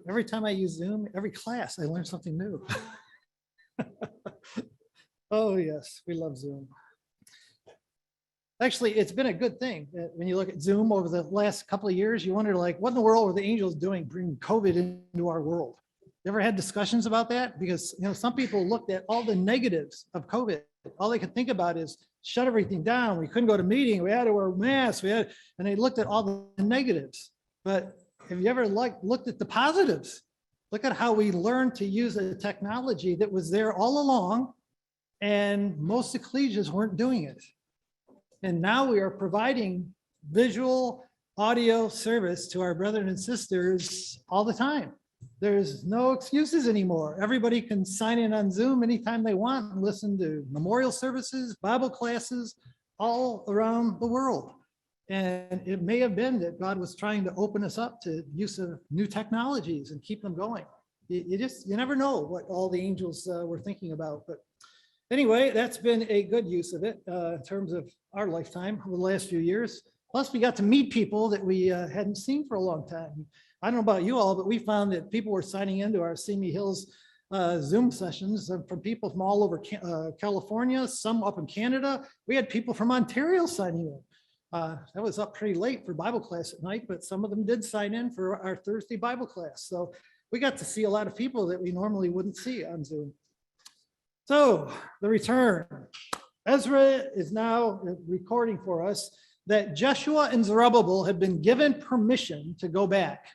every time I use Zoom, every class, I learn something new. Oh, yes, we love Zoom. Actually, it's been a good thing. When you look at Zoom over the last couple of years, you wonder, like, what in the world were the angels doing bringing COVID into our world? You ever had discussions about that? Because, some people looked at all the negatives of COVID. All they could think about is shut everything down. We couldn't go to meeting. We had to wear masks. And they looked at all the negatives. But have you ever looked at the positives? Look at how we learned to use a technology that was there all along, and most ecclesias weren't doing it. And now we are providing visual audio service to our brethren and sisters all the time. There's no excuses anymore. Everybody can sign in on Zoom anytime they want and listen to memorial services, Bible classes, all around the world. And it may have been that God was trying to open us up to use of new technologies and keep them going. You never know what all the angels were thinking about. But anyway, that's been a good use of it in terms of our lifetime over the last few years. Plus, we got to meet people that we hadn't seen for a long time. I don't know about you all, but we found that people were signing into our Simi Hills Zoom sessions from people from all over California, some up in Canada. We had people from Ontario signing in. That was up pretty late for Bible class at night, but some of them did sign in for our Thursday Bible class. So we got to see a lot of people that we normally wouldn't see on Zoom. So the return. Ezra is now recording for us that Joshua and Zerubbabel had been given permission to go back.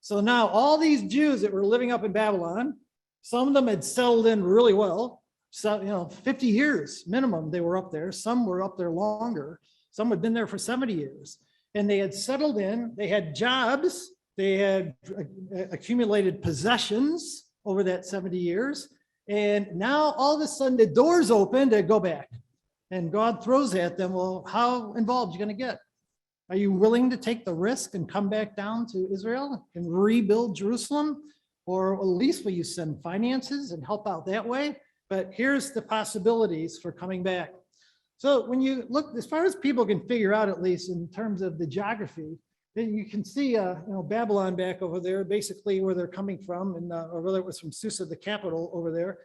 So now all these Jews that were living up in Babylon, some of them had settled in really well. So, 50 years minimum they were up there. Some were up there longer. Some had been there for 70 years. And they had settled in. They had jobs. They had accumulated possessions over that 70 years. And now all of a sudden the doors open to go back. And God throws at them, well, how involved are you going to get? Are you willing to take the risk and come back down to Israel and rebuild Jerusalem? Or at least will you send finances and help out that way? But here's the possibilities for coming back. So when you look, as far as people can figure out, at least in terms of the geography, then you can see Babylon back over there, basically where they're coming from, and or whether it was from Susa, the capital over there.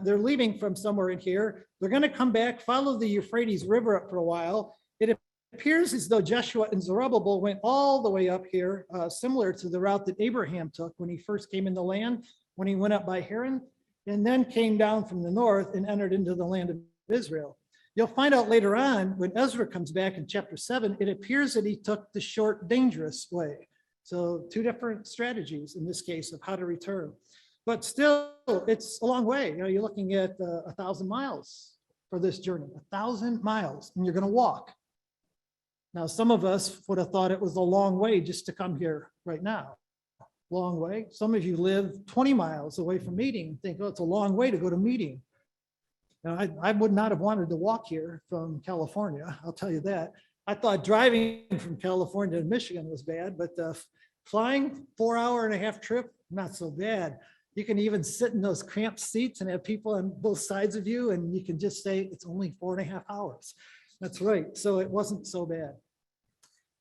They're leaving from somewhere in here. They're going to come back, follow the Euphrates River up for a while. It appears as though Joshua and Zerubbabel went all the way up here, similar to the route that Abraham took when he first came in the land, when he went up by Haran, and then came down from the north and entered into the land of Israel. You'll find out later on when Ezra comes back in chapter 7, it appears that he took the short, dangerous way. So two different strategies in this case of how to return. But still, it's a long way. You're looking at 1,000 miles for this journey, 1,000 miles, and you're going to walk. Now, some of us would have thought it was a long way just to come here right now. Long way. Some of you live 20 miles away from meeting and think, oh, it's a long way to go to meeting. Now, I would not have wanted to walk here from California, I'll tell you that. I thought driving from California to Michigan was bad, but flying 4.5-hour trip, not so bad. You can even sit in those cramped seats and have people on both sides of you, and you can just say it's only 4.5 hours. That's right. So it wasn't so bad.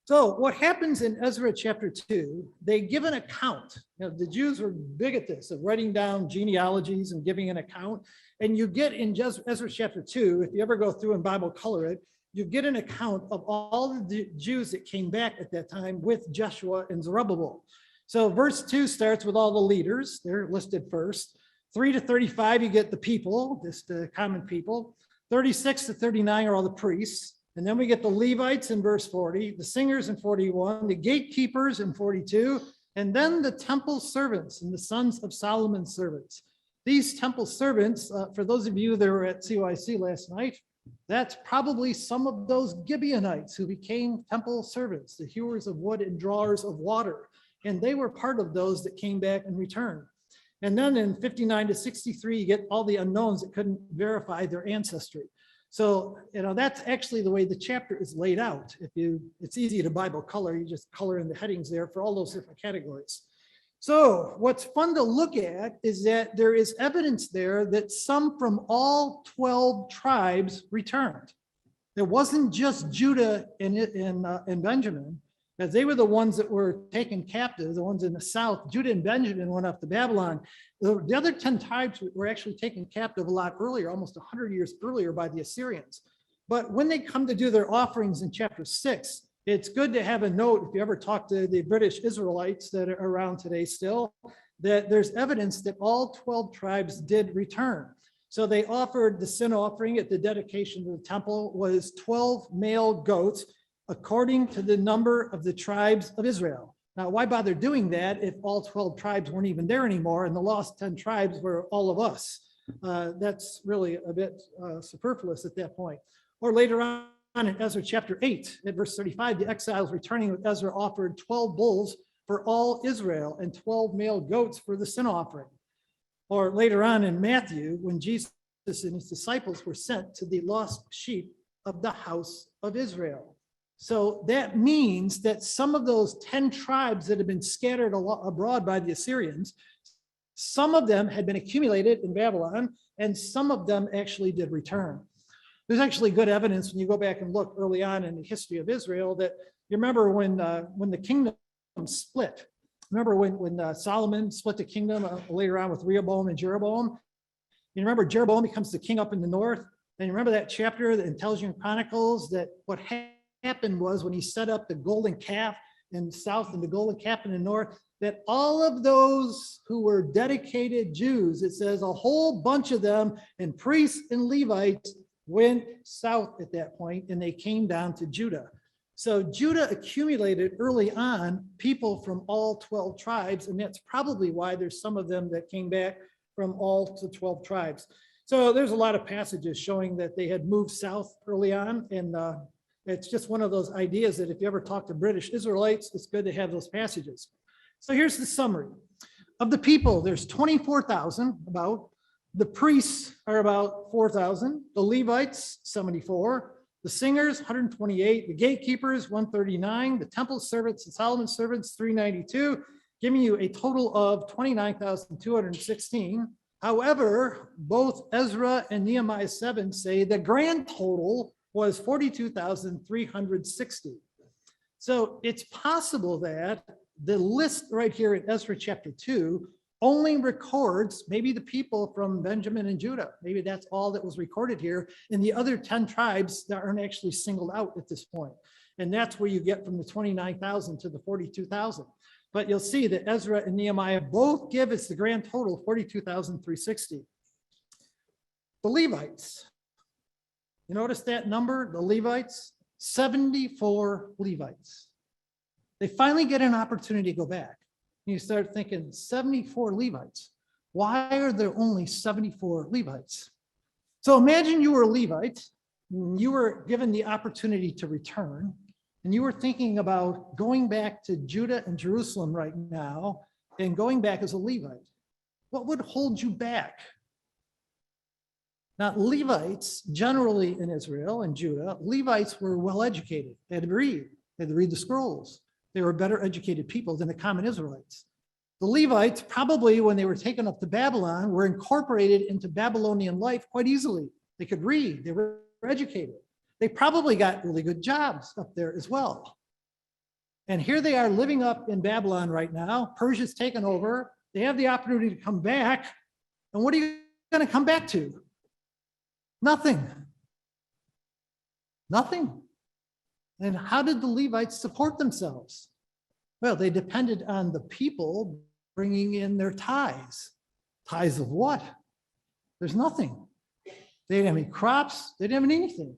So what happens in Ezra chapter 2, they give an account. The Jews were big at this, of writing down genealogies and giving an account. And you get in Ezra chapter 2, if you ever go through and Bible color it, you get an account of all the Jews that came back at that time with Joshua and Zerubbabel. So verse 2 starts with all the leaders. They're listed first. 3 to 35, you get the people, just the common people. 36 to 39 are all the priests. And then we get the Levites in verse 40, the singers in 41, the gatekeepers in 42, and then the temple servants and the sons of Solomon's servants. These temple servants, for those of you that were at CYC last night, that's probably some of those Gibeonites who became temple servants, the hewers of wood and drawers of water. And they were part of those that came back and returned. And then in 59 to 63, you get all the unknowns that couldn't verify their ancestry. So, that's actually the way the chapter is laid out. It's easy to Bible color. You just color in the headings there for all those different categories. So what's fun to look at is that there is evidence there that some from all 12 tribes returned. It wasn't just Judah and Benjamin. As they were the ones that were taken captive, the ones in the south. Judah and Benjamin went up to Babylon. The other 10 tribes were actually taken captive a lot earlier, almost 100 years earlier by the Assyrians. But when they come to do their offerings in chapter 6, it's good to have a note, if you ever talk to the British Israelites that are around today still, that there's evidence that all 12 tribes did return. So they offered the sin offering at the dedication of the temple was 12 male goats, according to the number of the tribes of Israel. Now, why bother doing that if all 12 tribes weren't even there anymore and the lost 10 tribes were all of us? That's really a bit superfluous at that point. Or later on in Ezra chapter 8, at verse 35, the exiles returning with Ezra offered 12 bulls for all Israel and 12 male goats for the sin offering. Or later on in Matthew, when Jesus and his disciples were sent to the lost sheep of the house of Israel. So that means that some of those 10 tribes that had been scattered abroad by the Assyrians, some of them had been accumulated in Babylon, and some of them actually did return. There's actually good evidence when you go back and look early on in the history of Israel that you remember when the kingdom split. Remember when Solomon split the kingdom later on with Rehoboam and Jeroboam? You remember Jeroboam becomes the king up in the north, and you remember that chapter that tells you in Chronicles that what happened was when he set up the golden calf in the south and the golden calf in the north, that all of those who were dedicated Jews, it says a whole bunch of them and priests and Levites went south at that point, and they came down to Judah. So Judah accumulated early on people from all 12 tribes, and that's probably why there's some of them that came back from all to 12 tribes. So there's a lot of passages showing that they had moved south early on, and it's just one of those ideas that if you ever talk to British Israelites, it's good to have those passages. So here's the summary. Of the people, there's 24,000 about. The priests are about 4,000. The Levites, 74. The singers, 128. The gatekeepers, 139. The temple servants and Solomon's servants, 392, giving you a total of 29,216. However, both Ezra and Nehemiah 7 say the grand total was 42,360. So it's possible that the list right here in Ezra chapter 2 only records maybe the people from Benjamin and Judah. Maybe that's all that was recorded here. And the other 10 tribes that aren't actually singled out at this point. And that's where you get from the 29,000 to the 42,000. But you'll see that Ezra and Nehemiah both give us the grand total 42,360. The Levites. You notice that number, the Levites, 74 Levites. They finally get an opportunity to go back. And you start thinking, 74 Levites. Why are there only 74 Levites? So imagine you were a Levite, you were given the opportunity to return, and you were thinking about going back to Judah and Jerusalem right now and going back as a Levite. What would hold you back? Now, Levites, generally in Israel and Judah, Levites were well educated. They had to read the scrolls. They were better educated people than the common Israelites. The Levites, probably when they were taken up to Babylon, were incorporated into Babylonian life quite easily. They could read, they were educated. They probably got really good jobs up there as well. And here they are living up in Babylon right now. Persia's taken over. They have the opportunity to come back. And what are you going to come back to? Nothing. Nothing. And how did the Levites support themselves? Well, they depended on the people bringing in their tithes. Tithes of what? There's nothing. They didn't have any crops. They didn't have anything.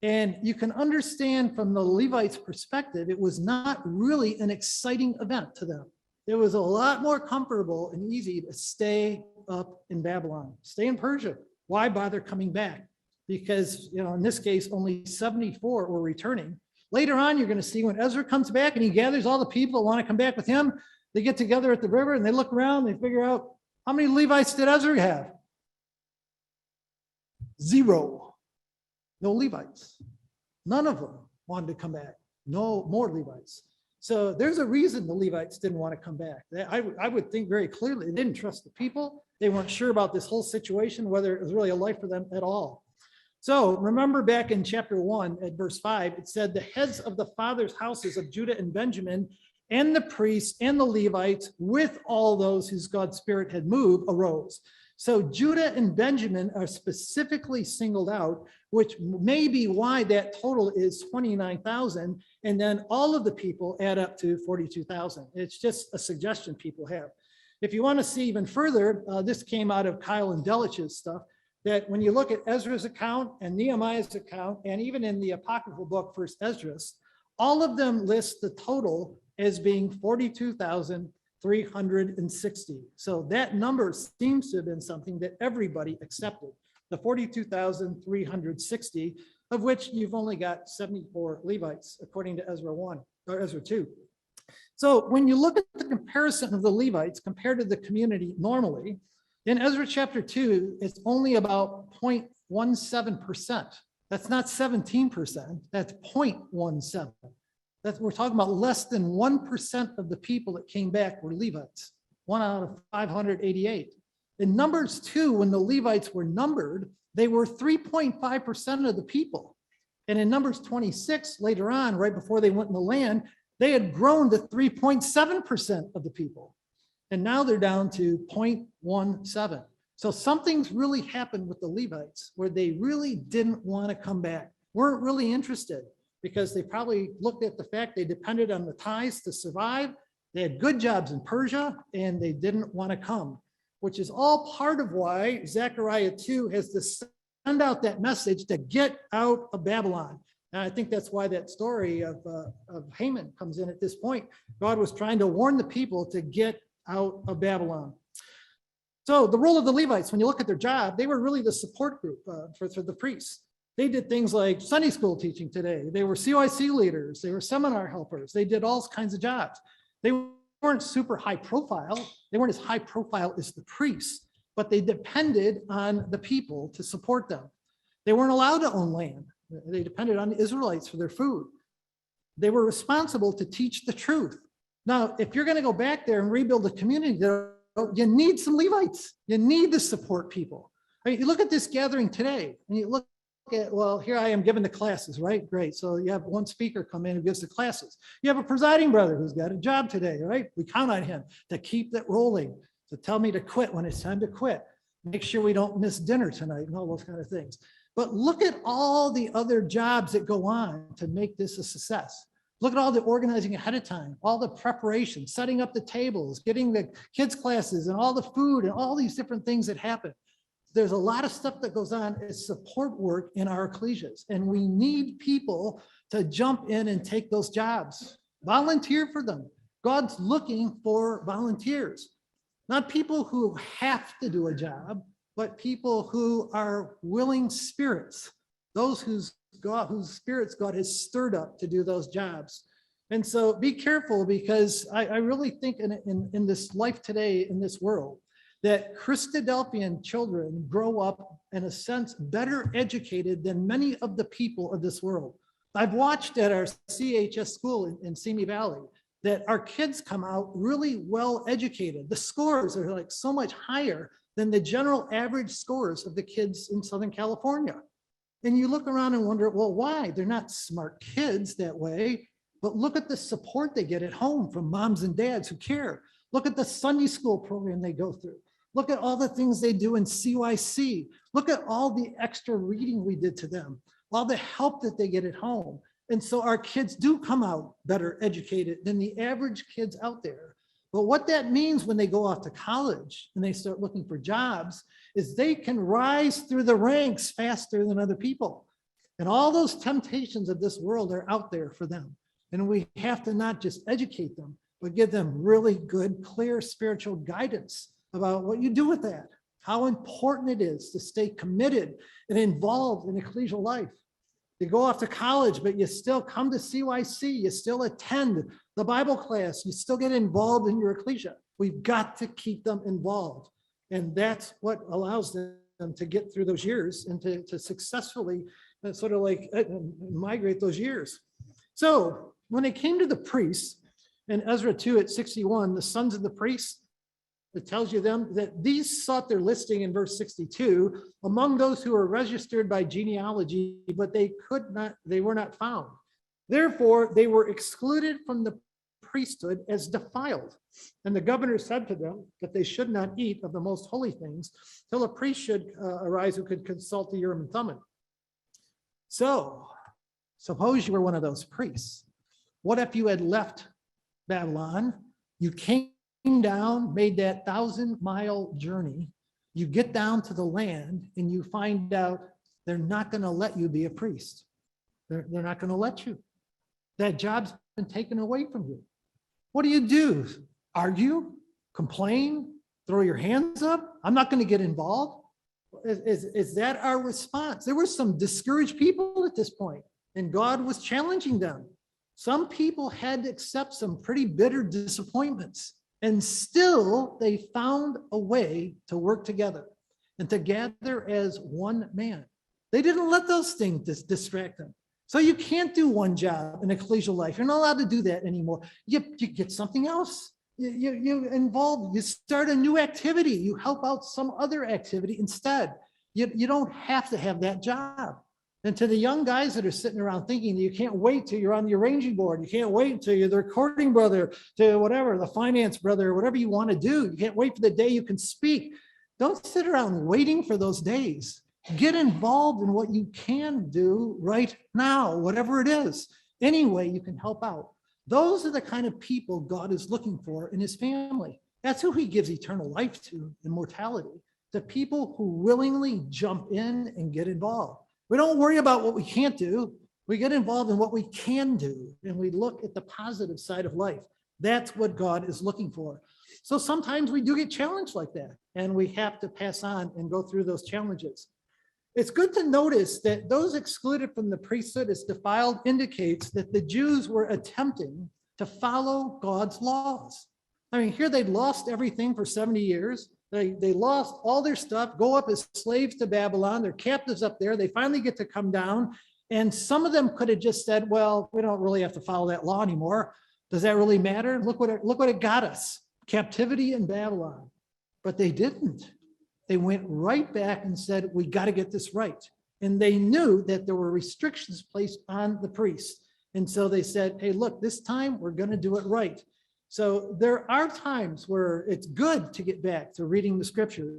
And you can understand from the Levites' perspective, it was not really an exciting event to them. It was a lot more comfortable and easy to stay up in Babylon, stay in Persia. Why bother coming back? Because, in this case, only 74 were returning. Later on, you're going to see when Ezra comes back and he gathers all the people that want to come back with him, they get together at the river and they look around, they figure out, how many Levites did Ezra have? 0. No Levites. None of them wanted to come back. No more Levites. So there's a reason the Levites didn't want to come back. I would think very clearly, they didn't trust the people. They weren't sure about this whole situation, whether it was really a life for them at all. So remember back in chapter 1 at verse 5, it said the heads of the fathers' houses of Judah and Benjamin and the priests and the Levites with all those whose God's spirit had moved arose. So Judah and Benjamin are specifically singled out, which may be why that total is 29,000. And then all of the people add up to 42,000. It's just a suggestion people have. If you want to see even further, this came out of Kyle and Delitz's stuff, that when you look at Ezra's account and Nehemiah's account, and even in the apocryphal book, First Esdras, all of them list the total as being 42,360. So that number seems to have been something that everybody accepted, the 42,360, of which you've only got 74 Levites, according to Ezra 1 or Ezra 2. So when you look at the comparison of the Levites compared to the community normally, in Ezra chapter 2, it's only about 0.17%. That's not 17%, that's 0.17. We're talking about less than 1% of the people that came back were Levites, 1 out of 588. In Numbers 2, when the Levites were numbered, they were 3.5% of the people. And in Numbers 26, later on, right before they went in the land, they had grown to 3.7% of the people. And now they're down to 0.17. So something's really happened with the Levites where they really didn't want to come back, weren't really interested, because they probably looked at the fact they depended on the tithes to survive. They had good jobs in Persia and they didn't want to come, which is all part of why Zechariah 2 has to send out that message to get out of Babylon. And I think that's why that story of Haman comes in at this point. God was trying to warn the people to get out of Babylon. So the role of the Levites, when you look at their job, they were really the support group for the priests. They did things like Sunday school teaching today. They were CYC leaders. They were seminar helpers. They did all kinds of jobs. They weren't super high profile. They weren't as high profile as the priests, but they depended on the people to support them. They weren't allowed to own land. They depended on the Israelites for their food. They were responsible to teach the truth. Now, if you're going to go back there and rebuild a community, you need some Levites. You need to support people. I mean, you look at this gathering today, and you look at, well, here I am giving the classes, right? Great. So you have one speaker come in who gives the classes. You have a presiding brother who's got a job today, right? We count on him to keep that rolling, to tell me to quit when it's time to quit. Make sure we don't miss dinner tonight and all those kind of things. But look at all the other jobs that go on to make this a success. Look at all the organizing ahead of time, all the preparation, setting up the tables, getting the kids' classes and all the food and all these different things that happen. There's a lot of stuff that goes on as support work in our ecclesias, and we need people to jump in and take those jobs. Volunteer for them. God's looking for volunteers, not people who have to do a job, but people who are willing spirits, those whose spirits God has stirred up to do those jobs. And so be careful, because I really think in this life today, in this world, that Christadelphian children grow up, in a sense, better educated than many of the people of this world. I've watched at our CHS school in Simi Valley that our kids come out really well educated. The scores are like so much higher than the general average scores of the kids in Southern California. And you look around and wonder, well, why? They're not smart kids that way, but look at the support they get at home from moms and dads who care. Look at the Sunday school program they go through. Look at all the things they do in CYC. Look at all the extra reading we did to them, all the help that they get at home. And so our kids do come out better educated than the average kids out there. But what that means when they go off to college and they start looking for jobs is they can rise through the ranks faster than other people. And all those temptations of this world are out there for them. And we have to not just educate them, but give them really good, clear spiritual guidance about what you do with that, how important it is to stay committed and involved in ecclesial life. You go off to college, but you still come to CYC, you still attend the Bible class, you still get involved in your ecclesia. We've got to keep them involved. And that's what allows them to get through those years and to successfully sort of like migrate those years. So when it came to the priests in Ezra 2 at 61, the sons of the priests, It tells you them that these sought their listing in verse 62 among those who were registered by genealogy, but they were not found. Therefore, they were excluded from the priesthood as defiled. And the governor said to them that they should not eat of the most holy things till a priest should arise who could consult the Urim and Thummim. So, suppose you were one of those priests. What if you had left Babylon? You came down, made that 1,000-mile journey. You get down to the land and you find out they're not going to let you be a priest. They're not going to let you. That job's been taken away from you. What do? Argue? Complain? Throw your hands up? I'm not going to get involved. Is that our response? There were some discouraged people at this point, and God was challenging them. Some people had to accept some pretty bitter disappointments, and still they found a way to work together and to gather as one man. They didn't let those things distract them. So you can't do one job in ecclesial life. You're not allowed to do that anymore. You get something else. You start a new activity. You help out some other activity instead. You don't have to have that job. And to the young guys that are sitting around thinking that you can't wait till you're on the arranging board, you can't wait till you're the recording brother, to whatever, the finance brother, whatever you want to do. You can't wait for the day you can speak. Don't sit around waiting for those days. Get involved in what you can do right now, whatever it is. Any way you can help out. Those are the kind of people God is looking for in his family. That's who he gives eternal life to, immortality. The people who willingly jump in and get involved. We don't worry about what we can't do. We get involved in what we can do, and we look at the positive side of life. That's what God is looking for. So sometimes we do get challenged like that, and we have to pass on and go through those challenges. It's good to notice that those excluded from the priesthood as defiled indicates that the Jews were attempting to follow God's laws. I mean, here they'd lost everything for 70 years. They lost all their stuff, go up as slaves to Babylon. They're captives up there. They finally get to come down. And some of them could have just said, well, we don't really have to follow that law anymore. Does that really matter? Look what it got us. Captivity in Babylon. But they didn't. They went right back and said, we got to get this right. And they knew that there were restrictions placed on the priests. And so they said, hey, look, this time we're going to do it right. So there are times where it's good to get back to reading the scriptures,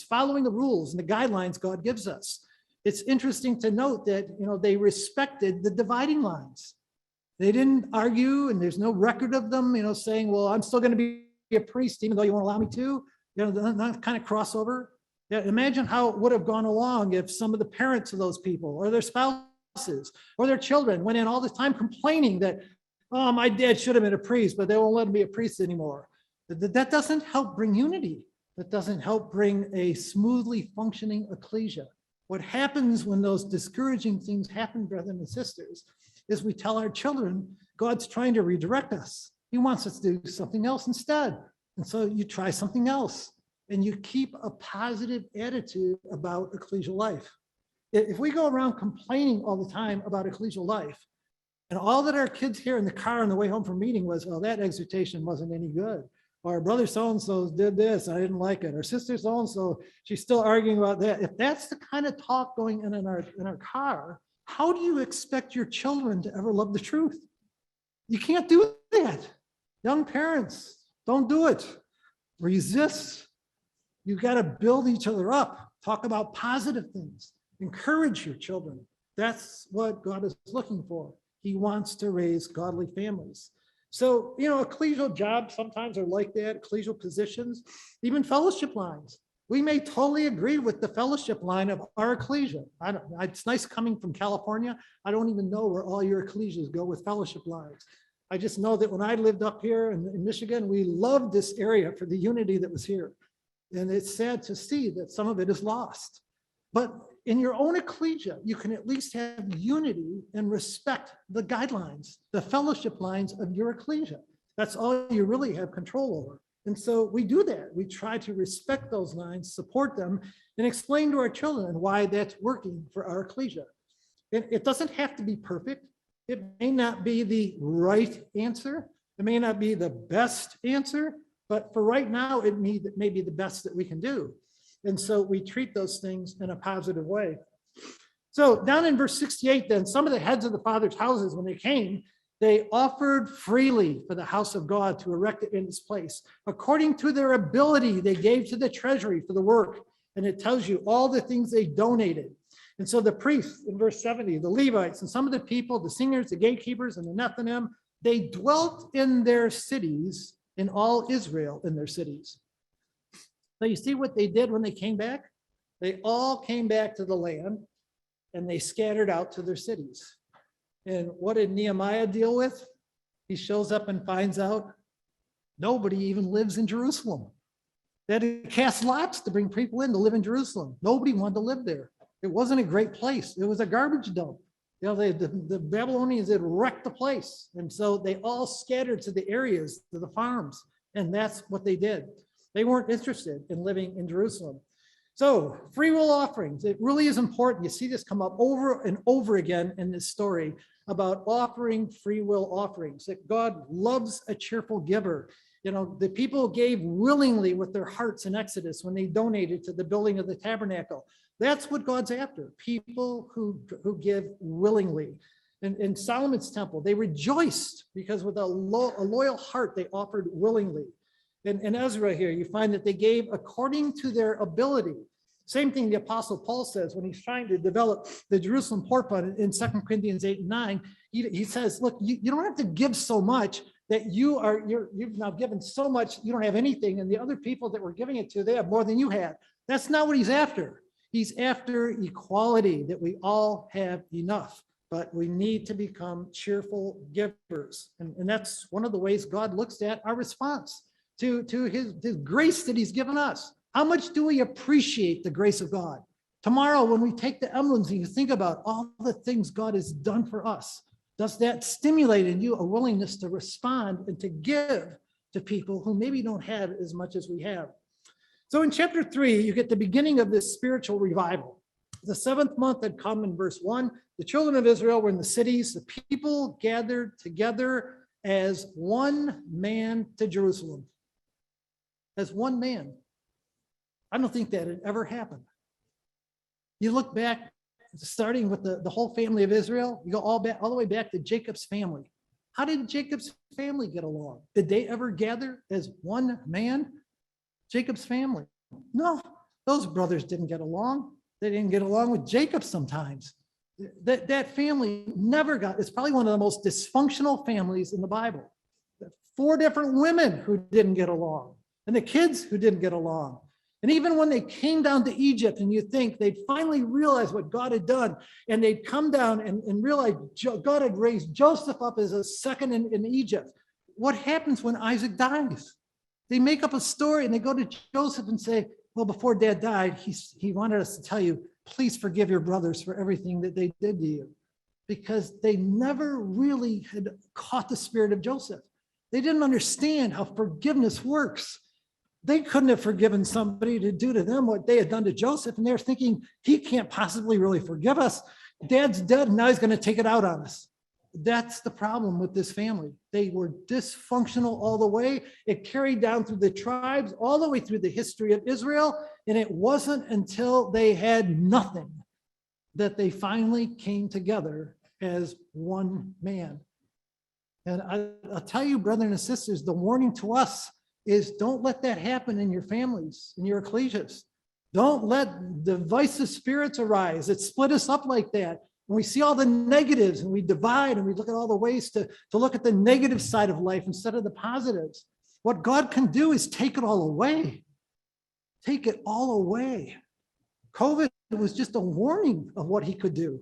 following the rules and the guidelines God gives us. It's interesting to note that, they respected the dividing lines. They didn't argue, and there's no record of them, saying, well, I'm still going to be a priest, even though you won't allow me to. That kind of crossover. Yeah, imagine how it would have gone along if some of the parents of those people or their spouses or their children went in all the time complaining that, oh, my dad should have been a priest, but they won't let him be a priest anymore. That doesn't help bring unity. That doesn't help bring a smoothly functioning ecclesia. What happens when those discouraging things happen, brethren and sisters, is we tell our children, God's trying to redirect us. He wants us to do something else instead. And so you try something else, and you keep a positive attitude about ecclesial life. If we go around complaining all the time about ecclesial life, and all that our kids hear in the car on the way home from meeting was, oh, that exhortation wasn't any good. Or brother so-and-so did this, I didn't like it. Or sister so-and-so, she's still arguing about that. If that's the kind of talk going in our car, how do you expect your children to ever love the truth? You can't do that. Young parents, don't do it. Resist. You've got to build each other up. Talk about positive things. Encourage your children. That's what God is looking for. He wants to raise godly families. So, ecclesial jobs sometimes are like that, ecclesial positions, even fellowship lines. We may totally agree with the fellowship line of our ecclesia. It's nice coming from California. I don't even know where all your ecclesias go with fellowship lines. I just know that when I lived up here in Michigan, we loved this area for the unity that was here. And it's sad to see that some of it is lost. But in your own ecclesia, you can at least have unity and respect the guidelines, the fellowship lines of your ecclesia. That's all you really have control over. And so we do that. We try to respect those lines, support them, and explain to our children why that's working for our ecclesia. It doesn't have to be perfect. It may not be the right answer. It may not be the best answer, but for right now, it may be the best that we can do. And so we treat those things in a positive way. So down in verse 68, then, some of the heads of the fathers' houses, when they came, they offered freely for the house of God to erect it in its place. According to their ability, they gave to the treasury for the work. And it tells you all the things they donated. And so the priests in verse 70, the Levites and some of the people, the singers, the gatekeepers, and the Nethinim, they dwelt in their cities, in all Israel in their cities. So you see what they did when they came back? They all came back to the land and they scattered out to their cities. And what did Nehemiah deal with? He shows up and finds out nobody even lives in Jerusalem. They had to cast lots to bring people in to live in Jerusalem. Nobody wanted to live there. It wasn't a great place. It was a garbage dump. You know, the Babylonians had wrecked the place. And so they all scattered to the areas, to the farms. And that's what they did. They weren't interested in living in Jerusalem. So free will offerings, it really is important. You see this come up over and over again in this story about offering free will offerings, that God loves a cheerful giver. You know, the people gave willingly with their hearts in Exodus when they donated to the building of the tabernacle. That's what God's after, people who give willingly. In Solomon's temple, they rejoiced because with a loyal heart, they offered willingly. In Ezra here, you find that they gave according to their ability. Same thing the Apostle Paul says when he's trying to develop the Jerusalem port fund in 2 Corinthians 8 and 9. He says, look, you don't have to give so much that you've now given so much, you don't have anything. And the other people that we're giving it to, they have more than you had. That's not what he's after. He's after equality, that we all have enough, but we need to become cheerful givers. And that's one of the ways God looks at our response to his grace that he's given us. How much do we appreciate the grace of God? Tomorrow, when we take the emblems and you think about all the things God has done for us, does that stimulate in you a willingness to respond and to give to people who maybe don't have as much as we have? So in chapter 3, you get the beginning of this spiritual revival. The 7th month had come in verse 1. The children of Israel were in the cities. The people gathered together as one man to Jerusalem. As one man. I don't think that had ever happened. You look back, starting with the whole family of Israel, you go all the way back to Jacob's family. How did Jacob's family get along? Did they ever gather as one man? Jacob's family. No, those brothers didn't get along. They didn't get along with Jacob sometimes. That family never it's probably one of the most dysfunctional families in the Bible. 4 different women who didn't get along, and the kids who didn't get along. And even when they came down to Egypt, and you think they'd finally realized what God had done, and they'd come down and realize God had raised Joseph up as a second in Egypt. What happens when Isaac dies? They make up a story and they go to Joseph and say, well, before Dad died, he wanted us to tell you, please forgive your brothers for everything that they did to you. Because they never really had caught the spirit of Joseph. They didn't understand how forgiveness works. They couldn't have forgiven somebody to do to them what they had done to Joseph. And they're thinking, he can't possibly really forgive us. Dad's dead, and now he's going to take it out on us. That's the problem with this family. They were dysfunctional all the way. It carried down through the tribes, all the way through the history of Israel. And it wasn't until they had nothing that they finally came together as one man. And I'll tell you, brothers and sisters, the warning to us is don't let that happen in your families, in your ecclesias. Don't let divisive spirits arise that split us up like that. And we see all the negatives and we divide and we look at all the ways to look at the negative side of life instead of the positives. What God can do is take it all away. Take it all away. COVID was just a warning of what he could do.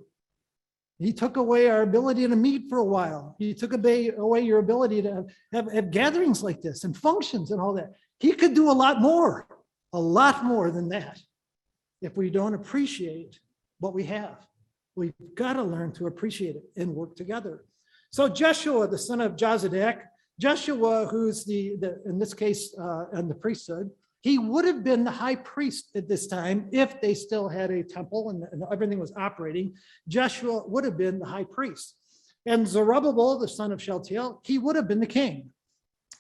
He took away our ability to meet for a while. He took away your ability to have gatherings like this and functions and all that. He could do a lot more than that if we don't appreciate what we have. We've got to learn to appreciate it and work together. So Joshua, the son of Jozadak, Joshua, who's in this case, in the priesthood, he would have been the high priest at this time if they still had a temple and everything was operating. Joshua would have been the high priest. And Zerubbabel, the son of Shealtiel, he would have been the king.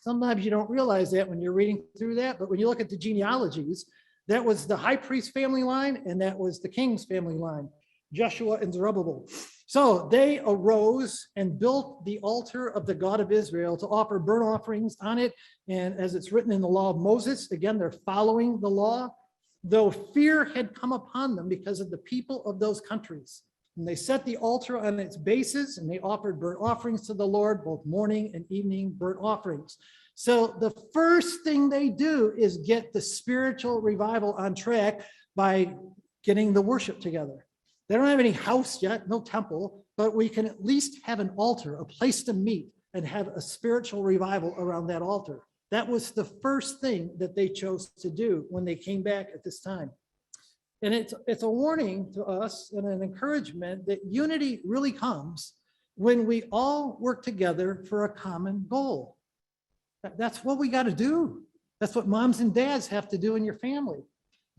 Sometimes you don't realize that when you're reading through that, but when you look at the genealogies, that was the high priest family line, and that was the king's family line, Joshua and Zerubbabel. So they arose and built the altar of the God of Israel to offer burnt offerings on it. And as it's written in the law of Moses, again, they're following the law, though fear had come upon them because of the people of those countries. And they set the altar on its bases, and they offered burnt offerings to the Lord, both morning and evening burnt offerings. So the first thing they do is get the spiritual revival on track by getting the worship together. They don't have any house yet, no temple, but we can at least have an altar, a place to meet and have a spiritual revival around that altar. That was the first thing that they chose to do when they came back at this time. And it's a warning to us and an encouragement that unity really comes when we all work together for a common goal. That's what we got to do. That's what moms and dads have to do in your family.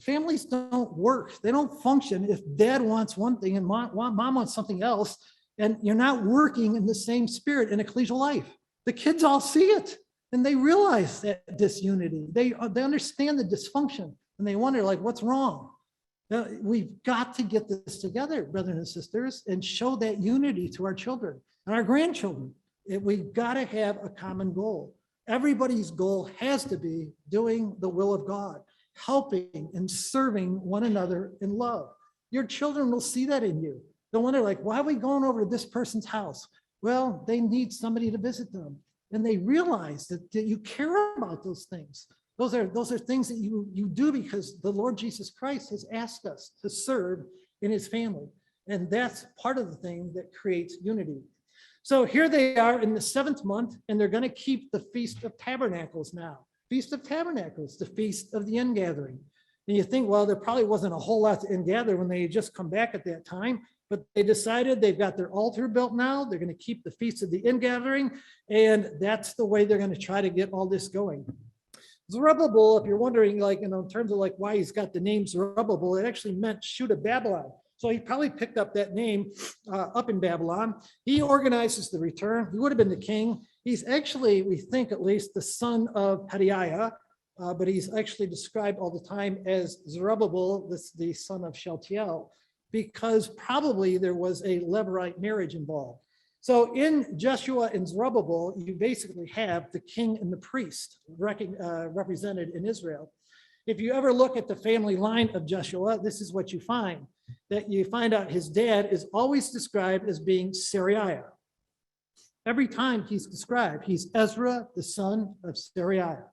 Families don't work. They don't function if dad wants one thing and mom wants something else, and you're not working in the same spirit in ecclesial life. The kids all see it, and they realize that disunity. They understand the dysfunction, and they wonder, like, what's wrong? Now, we've got to get this together, brothers and sisters, and show that unity to our children and our grandchildren. We've got to have a common goal. Everybody's goal has to be doing the will of God, helping and serving one another in love. Your children will see that in you. They'll wonder, like, why are we going over to this person's house? Well, they need somebody to visit them. And they realize that you care about those things. Those are things that you do because the Lord Jesus Christ has asked us to serve in his family. And that's part of the thing that creates unity. So here they are in the 7th month, and they're going to keep the Feast of Tabernacles now. Feast of Tabernacles, the Feast of the Ingathering. And you think, well, there probably wasn't a whole lot to ingather when they had just come back at that time, but they decided they've got their altar built now. They're going to keep the Feast of the Ingathering, and that's the way they're going to try to get all this going. Zerubbabel, if you're wondering, like, in terms of like why he's got the name Zerubbabel, it actually meant shoot of Babylon. So he probably picked up that name up in Babylon. He organizes the return. He would have been the king. He's actually, we think at least, the son of Pedaiah, but he's actually described all the time as Zerubbabel, the son of Shealtiel, because probably there was a Levirate marriage involved. So in Joshua and Zerubbabel, you basically have the king and the priest represented in Israel. If you ever look at the family line of Joshua, this is what you find. That you find out his dad is always described as being Seraiah. Every time he's described, he's Ezra, the son of Seraiah.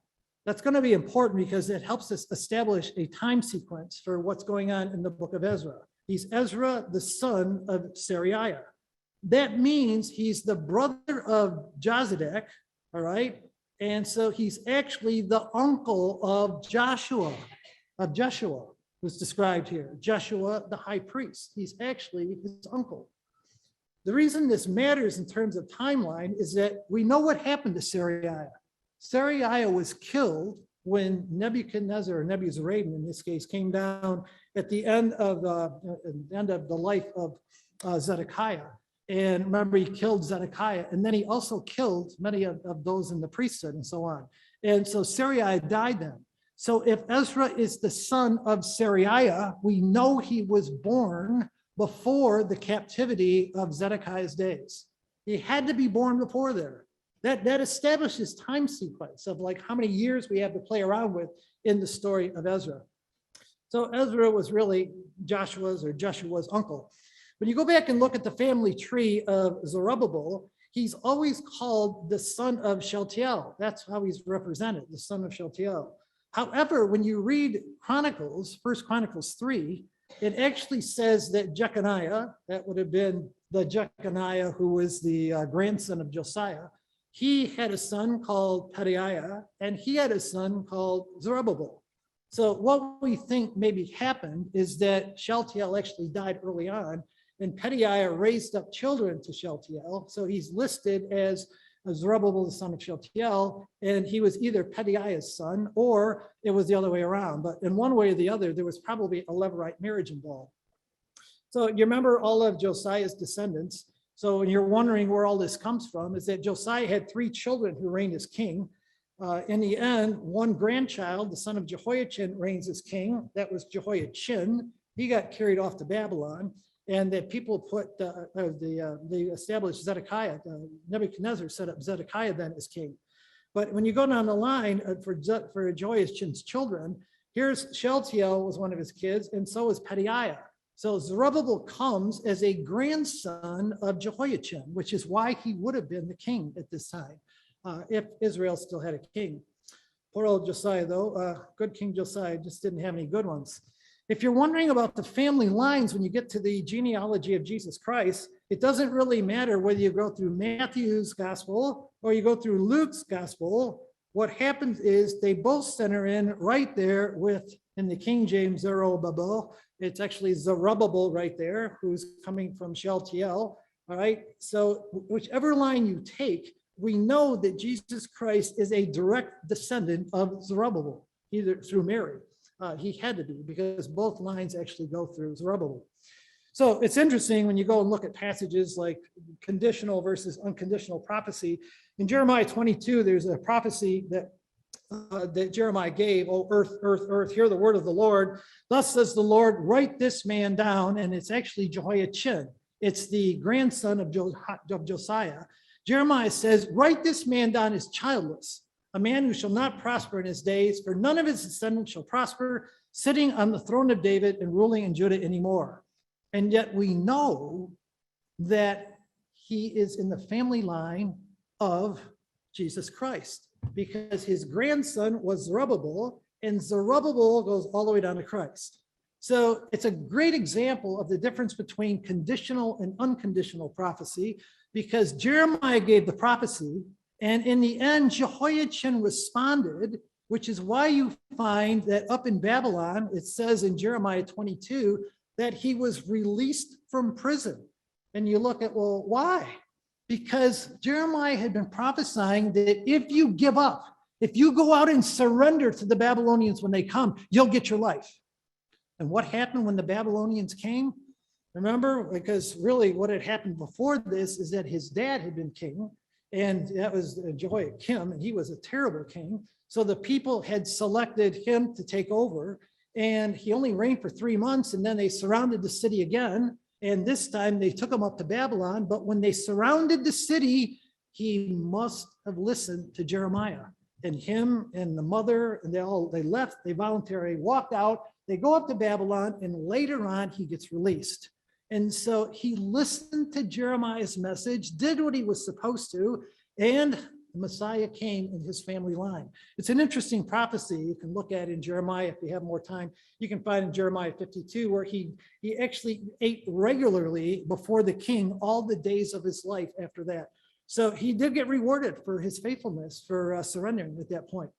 That's going to be important because it helps us establish a time sequence for what's going on in the book of Ezra. He's Ezra, the son of Seraiah. That means he's the brother of Jozadak, all right? And so he's actually the uncle of Joshua, who's described here. Joshua, the high priest. He's actually his uncle. The reason this matters in terms of timeline is that we know what happened to Seraiah. Seraiah was killed when Nebuchadnezzar, or Nebuzaradan in this case, came down at the end of the life of Zedekiah. And remember, he killed Zedekiah, and then he also killed many of those in the priesthood and so on. And so Seraiah died then. So if Ezra is the son of Seraiah, we know he was born before the captivity of Zedekiah's days. He had to be born before there. That establishes time sequence of like how many years we have to play around with in the story of Ezra. So Ezra was really Joshua's uncle. When you go back and look at the family tree of Zerubbabel, he's always called the son of Shealtiel. That's how he's represented, the son of Shealtiel. However, when you read Chronicles, 1 Chronicles 3, it actually says that Jeconiah, that would have been the Jeconiah who was the grandson of Josiah, he had a son called Pedaiah, and he had a son called Zerubbabel. So what we think maybe happened is that Shealtiel actually died early on, and Pedaiah raised up children to Shealtiel. So he's listed as Zerubbabel, the son of Shealtiel, and he was either Pedaiah's son or it was the other way around. But in one way or the other, there was probably a Levirate marriage involved. So you remember all of Josiah's descendants. So when you're wondering where all this comes from, is that Josiah had 3 children who reigned as king. In the end, one grandchild, the son of Jehoiachin, reigns as king. That was Jehoiachin. He got carried off to Babylon, and that people put they established Zedekiah. Nebuchadnezzar set up Zedekiah then as king. But when you go down the line for Jehoiachin's children, here's Shealtiel was one of his kids, and so is Pedaiah. So Zerubbabel comes as a grandson of Jehoiachin, which is why he would have been the king at this time, if Israel still had a king. Poor old Josiah, though, good King Josiah just didn't have any good ones. If you're wondering about the family lines when you get to the genealogy of Jesus Christ, it doesn't really matter whether you go through Matthew's gospel or you go through Luke's gospel. What happens is they both center in right there with, in the King James, Zerubbabel. It's actually Zerubbabel right there, who's coming from Shealtiel. All right. So whichever line you take, we know that Jesus Christ is a direct descendant of Zerubbabel, either through Mary. He had to be, because both lines actually go through Zerubbabel. So it's interesting when you go and look at passages like conditional versus unconditional prophecy. In Jeremiah 22, there's a prophecy that Jeremiah gave, "Oh, earth, earth, earth, hear the word of the Lord. Thus says the Lord, write this man down." And it's actually Jehoiachin. It's the grandson of Josiah. Jeremiah says, "Write this man down as childless, a man who shall not prosper in his days, for none of his descendants shall prosper, sitting on the throne of David and ruling in Judah anymore." And yet we know that he is in the family line of Jesus Christ, because his grandson was Zerubbabel, and Zerubbabel goes all the way down to Christ. So it's a great example of the difference between conditional and unconditional prophecy, because Jeremiah gave the prophecy, and in the end, Jehoiachin responded, which is why you find that up in Babylon, it says in Jeremiah 22, that he was released from prison. And you look at, well, why? Because Jeremiah had been prophesying that if you give up, if you go out and surrender to the Babylonians when they come, you'll get your life. And what happened when the Babylonians came? Remember, because really what had happened before this is that his dad had been king, and that was Jehoiakim, and he was a terrible king. So the people had selected him to take over, and he only reigned for 3 months, and then they surrounded the city again. And this time they took him up to Babylon, but when they surrounded the city, he must have listened to Jeremiah. And him and the mother, and they left, they voluntarily walked out, they go up to Babylon, and later on he gets released. And so he listened to Jeremiah's message, did what he was supposed to, and the Messiah came in his family line. It's an interesting prophecy you can look at in Jeremiah if you have more time. You can find in Jeremiah 52 where he actually ate regularly before the king all the days of his life after that. So he did get rewarded for his faithfulness, for surrendering at that point.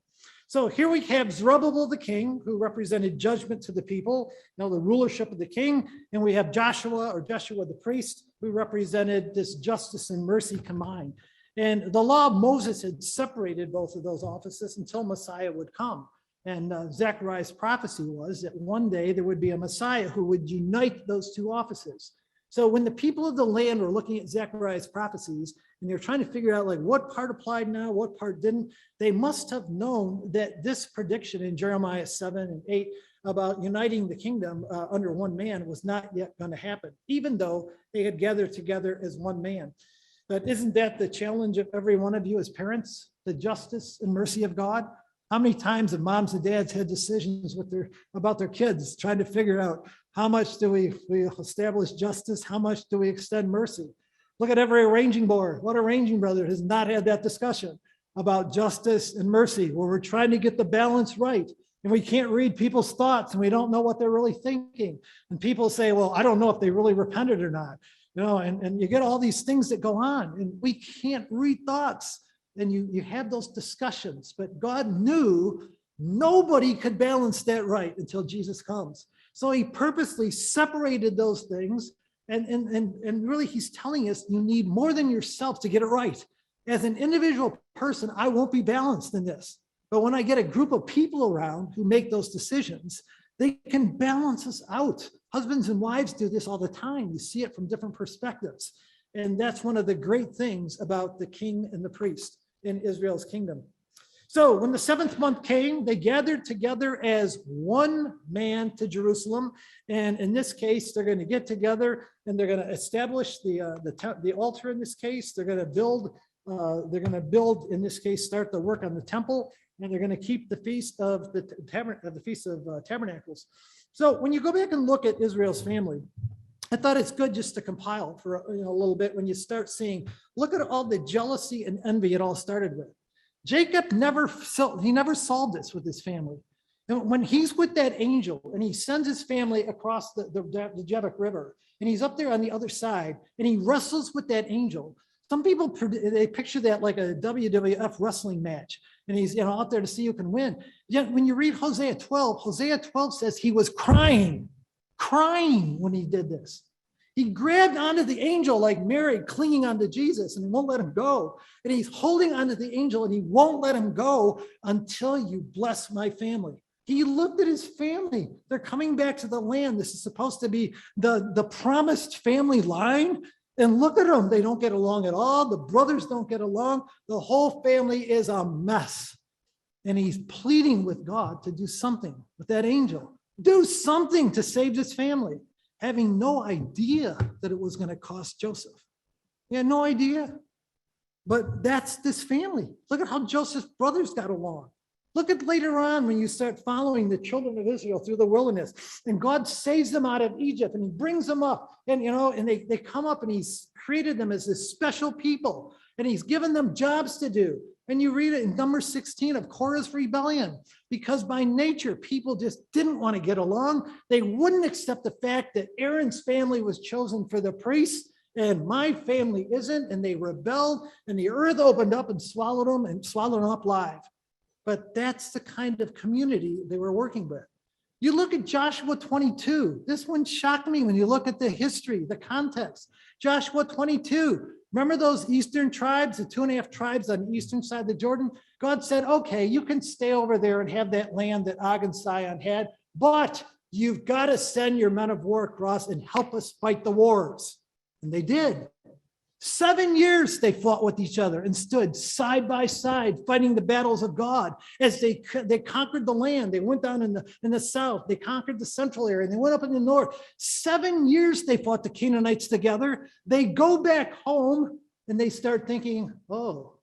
So here we have Zerubbabel the king, who represented judgment to the people, the rulership of the king, and we have Joshua the priest, who represented this justice and mercy combined. And the law of Moses had separated both of those offices until Messiah would come. And Zechariah's prophecy was that one day there would be a Messiah who would unite those two offices. So when the people of the land were looking at Zechariah's prophecies, and they're trying to figure out like what part applied now, what part didn't, they must have known that this prediction in Jeremiah 7 and 8 about uniting the kingdom under one man was not yet going to happen, even though they had gathered together as one man. But isn't that the challenge of every one of you as parents, the justice and mercy of God? How many times have moms and dads had decisions about their kids, trying to figure out how much do we establish justice, how much do we extend mercy? Look at every arranging board. What arranging brother has not had that discussion about justice and mercy, where we're trying to get the balance right, and we can't read people's thoughts, and we don't know what they're really thinking. And people say, well, I don't know if they really repented or not. And you get all these things that go on, and we can't read thoughts. And you have those discussions, but God knew nobody could balance that right until Jesus comes. So he purposely separated those things, and really he's telling us you need more than yourself to get it right. As an individual person, I won't be balanced in this. But when I get a group of people around who make those decisions, they can balance us out. Husbands and wives do this all the time. You see it from different perspectives. And that's one of the great things about the king and the priest in Israel's kingdom. So when the 7th month came, they gathered together as one man to Jerusalem. And in this case, they're going to get together and they're going to establish the altar. In this case, they're going to build. In this case, start the work on the temple, and they're going to keep the feast of Tabernacles. So when you go back and look at Israel's family, I thought it's good just to compile for a little bit. When you start seeing, look at all the jealousy and envy it all started with. Jacob never solved this with his family. And when he's with that angel and he sends his family across the Jabbok River, and he's up there on the other side and he wrestles with that angel. Some people, they picture that like a WWF wrestling match, and he's out there to see who can win. Yet when you read Hosea 12 says he was crying when he did this. He grabbed onto the angel like Mary clinging onto Jesus, and he won't let him go. And he's holding onto the angel and he won't let him go until you bless my family. He looked at his family. They're coming back to the land. This is supposed to be the promised family line. And look at them. They don't get along at all. The brothers don't get along. The whole family is a mess. And he's pleading with God to do something with that angel. Do something to save this family, having no idea that it was going to cost Joseph. He had no idea. But that's this family. Look at how Joseph's brothers got along. Look at later on when you start following the children of Israel through the wilderness, and God saves them out of Egypt and he brings them up, and they come up, and he's created them as this special people, and he's given them jobs to do. And you read it in number 16 of Korah's rebellion, because by nature, people just didn't want to get along. They wouldn't accept the fact that Aaron's family was chosen for the priests and my family isn't. And they rebelled, and the earth opened up and swallowed them up live. But that's the kind of community they were working with. You look at Joshua 22. This one shocked me when you look at the history, the context. Joshua 22. Remember those eastern tribes, the 2.5 tribes on the eastern side of the Jordan? God said, okay, you can stay over there and have that land that Og and Sihon had, but you've got to send your men of war across and help us fight the wars. And they did. 7 years they fought with each other and stood side by side fighting the battles of God as they conquered the land. They went down in the south, they conquered the central area, and they went up in the north. 7 years they fought the Canaanites together. They go back home and they start thinking, oh,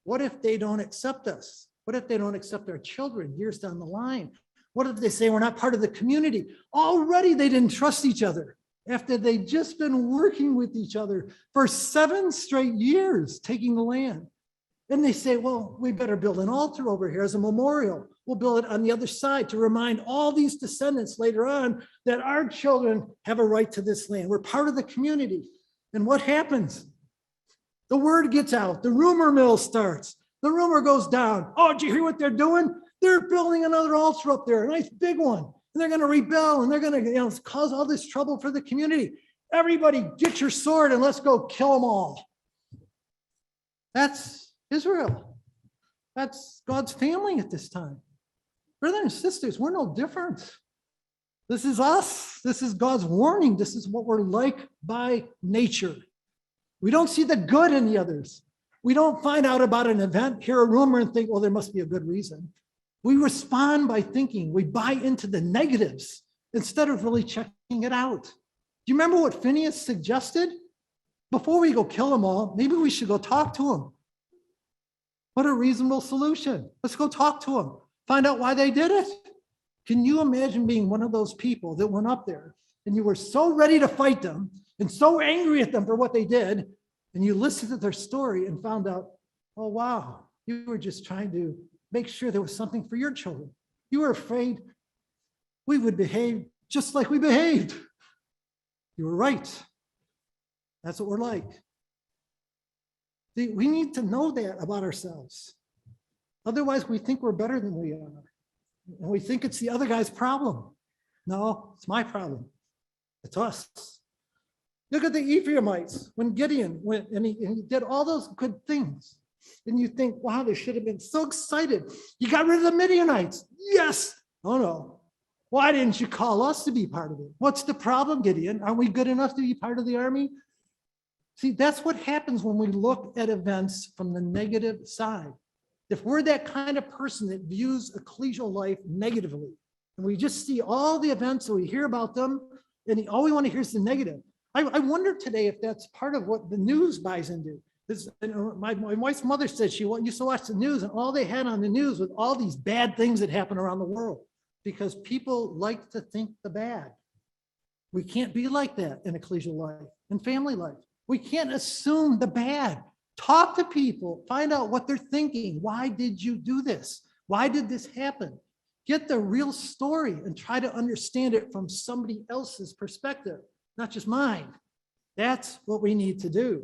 what if they don't accept us? What if they don't accept our children years down the line? What if they say we're not part of the community? Already they didn't trust each other, after they'd just been working with each other for 7 straight years, taking the land. And they say, well, we better build an altar over here as a memorial. We'll build it on the other side to remind all these descendants later on that our children have a right to this land. We're part of the community. And what happens? The word gets out. The rumor mill starts. The rumor goes down. Oh, did you hear what they're doing? They're building another altar up there, a nice big one. And they're going to rebel, and they're going to cause all this trouble for the community. Everybody get your sword and let's go kill them all. That's Israel. That's God's family at this time. Brothers and sisters, we're no different. This is us. This is God's warning. This is what we're like by nature. We don't see the good in the others. We don't find out about an event, hear a rumor, and think, well, there must be a good reason. We respond by thinking. We buy into the negatives instead of really checking it out. Do you remember what Phineas suggested? Before we go kill them all, maybe we should go talk to them. What a reasonable solution. Let's go talk to them. Find out why they did it. Can you imagine being one of those people that went up there and you were so ready to fight them and so angry at them for what they did, and you listened to their story and found out, oh, wow, you were just trying to make sure there was something for your children. You were afraid we would behave just like we behaved. You were right. That's what we're like. See, we need to know that about ourselves. Otherwise, we think we're better than we are. And we think it's the other guy's problem. No, it's my problem. It's us. Look at the Ephraimites when Gideon went and he did all those good things. And you think, wow, they should have been so excited. You got rid of the Midianites. Yes. Oh, no. Why didn't you call us to be part of it? What's the problem, Gideon? Aren't we good enough to be part of the army? See, that's what happens when we look at events from the negative side. if we're that kind of person that views ecclesial life negatively, and we just see all the events and we hear about them, and all we want to hear is the negative. I wonder today if that's part of what the news buys into. My wife's mother said she used to watch the news, and all they had on the news was all these bad things that happen around the world, because people like to think the bad. We can't be like that in ecclesial life and family life. We can't assume the bad. Talk to people, find out what they're thinking. Why did you do this? Why did this happen? Get the real story and try to understand it from somebody else's perspective, not just mine. That's what we need to do.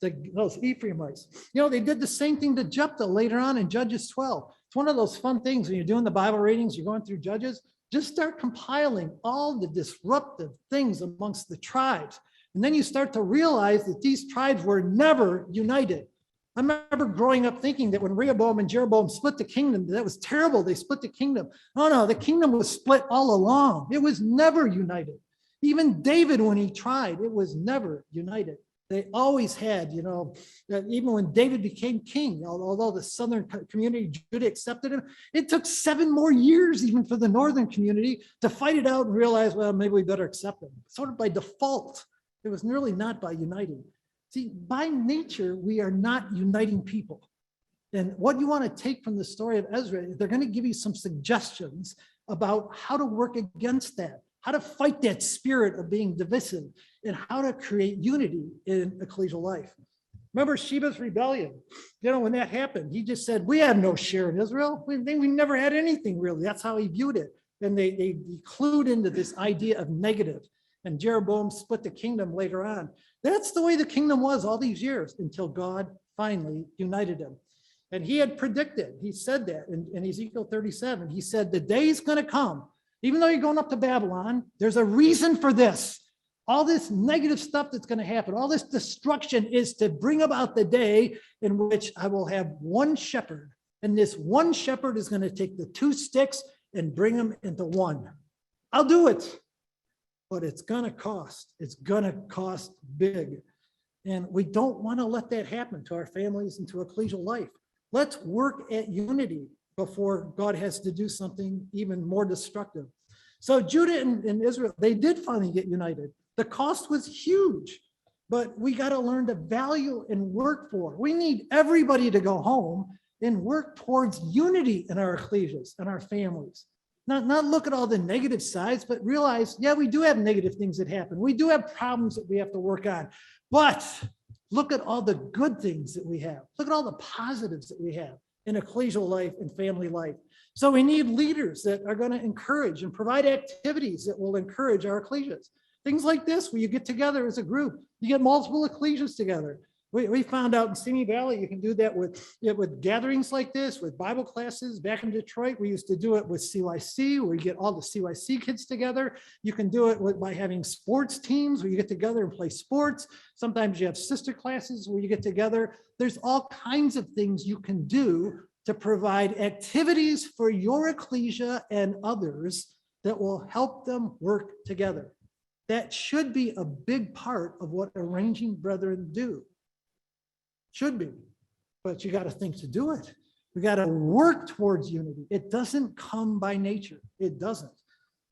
Those Ephraimites, they did the same thing to Jephthah later on in Judges 12. It's one of those fun things when you're doing the Bible readings, you're going through Judges, just start compiling all the disruptive things amongst the tribes. And then you start to realize that these tribes were never united. I remember growing up thinking that when Rehoboam and Jeroboam split the kingdom, that was terrible. They split the kingdom. Oh no, the kingdom was split all along. It was never united. Even David, when he tried, it was never united. They always had, even when David became king, although the southern community, Judah, accepted him, it took 7 more years even for the northern community to fight it out and realize, well, maybe we better accept him. Sort of by default. It was really not by uniting. See, by nature, we are not uniting people. And what you want to take from the story of Ezra, they're going to give you some suggestions about how to work against that, how to fight that spirit of being divisive, and how to create unity in ecclesial life. Remember Sheba's rebellion? When that happened, he just said, we have no share in Israel. We never had anything really. That's how he viewed it. And they clued into this idea of negative. And Jeroboam split the kingdom later on. That's the way the kingdom was all these years until God finally united him. And he had predicted, he said that in Ezekiel 37, he said, the day's going to come, even though you're going up to Babylon, there's a reason for this. All this negative stuff that's going to happen, all this destruction is to bring about the day in which I will have one shepherd. And this one shepherd is going to take the 2 sticks and bring them into one. I'll do it. But it's going to cost. It's going to cost big. And we don't want to let that happen to our families and to ecclesial life. Let's work at unity before God has to do something even more destructive. So Judah and Israel, they did finally get united. The cost was huge, but we got to learn to value and work for. We need everybody to go home and work towards unity in our ecclesias and our families. Not look at all the negative sides, but realize, yeah, we do have negative things that happen. We do have problems that we have to work on, but look at all the good things that we have. Look at all the positives that we have in ecclesial life and family life. So we need leaders that are going to encourage and provide activities that will encourage our ecclesias. Things like this, where you get together as a group, you get multiple ecclesias together. We found out in Simi Valley, you can do that with gatherings like this, with Bible classes. Back in Detroit, we used to do it with CYC, where you get all the CYC kids together. You can do it by having sports teams where you get together and play sports. Sometimes you have sister classes where you get together. There's all kinds of things you can do to provide activities for your ecclesia and others that will help them work together. That should be a big part of what arranging brethren do. Should be, but you got to think to do it. We got to work towards unity. It doesn't come by nature. It doesn't.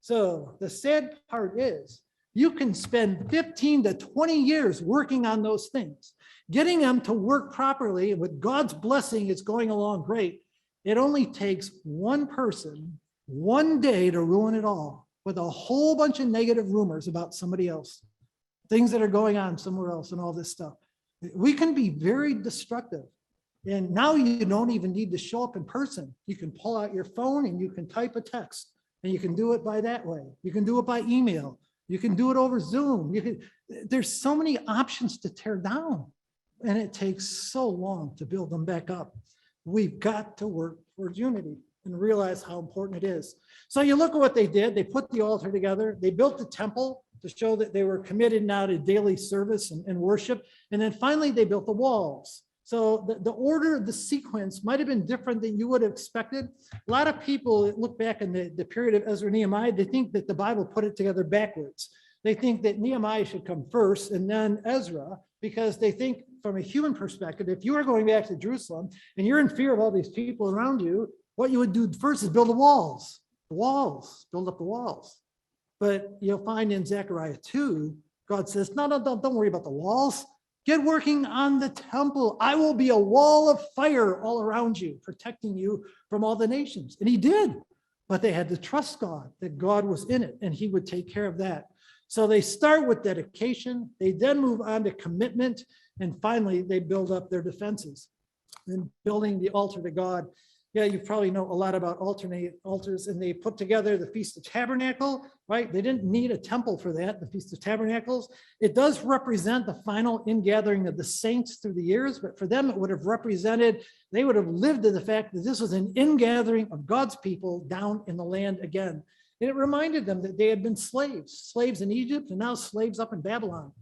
So the sad part is you can spend 15 to 20 years working on those things, getting them to work properly, and with God's blessing, it's going along great. It only takes one person, one day to ruin it all with a whole bunch of negative rumors about somebody else, things that are going on somewhere else and all this stuff. We can be very destructive. And now you don't even need to show up in person. You can pull out your phone and you can type a text, and you can do it by that way. You can do it by email. You can do it over Zoom. There's so many options to tear down, and it takes so long to build them back up. We've got to work towards unity and realize how important it is. So you look at what they did. They put the altar together. They built the temple to show that they were committed now to daily service and worship. And then finally, they built the walls. So the order of the sequence might have been different than you would have expected. A lot of people that look back in the period of Ezra and Nehemiah, they think that the Bible put it together backwards. They think that Nehemiah should come first and then Ezra, because they think from a human perspective, if you were going back to Jerusalem and you're in fear of all these people around you, what you would do first is build the walls, build up the walls. But you'll find in Zechariah 2, God says, no, don't worry about the walls. Get working on the temple. I will be a wall of fire all around you, protecting you from all the nations. And he did. But they had to trust God, that God was in it, and he would take care of that. So they start with dedication. They then move on to commitment. And finally, they build up their defenses. And building the altar to God. Yeah, you probably know a lot about alternate altars, and they put together the Feast of Tabernacle, right? They didn't need a temple for that, the Feast of Tabernacles. It does represent the final ingathering of the saints through the years, but for them, it would have represented, they would have lived in the fact that this was an ingathering of God's people down in the land again. And it reminded them that they had been slaves in Egypt, and now slaves up in Babylon.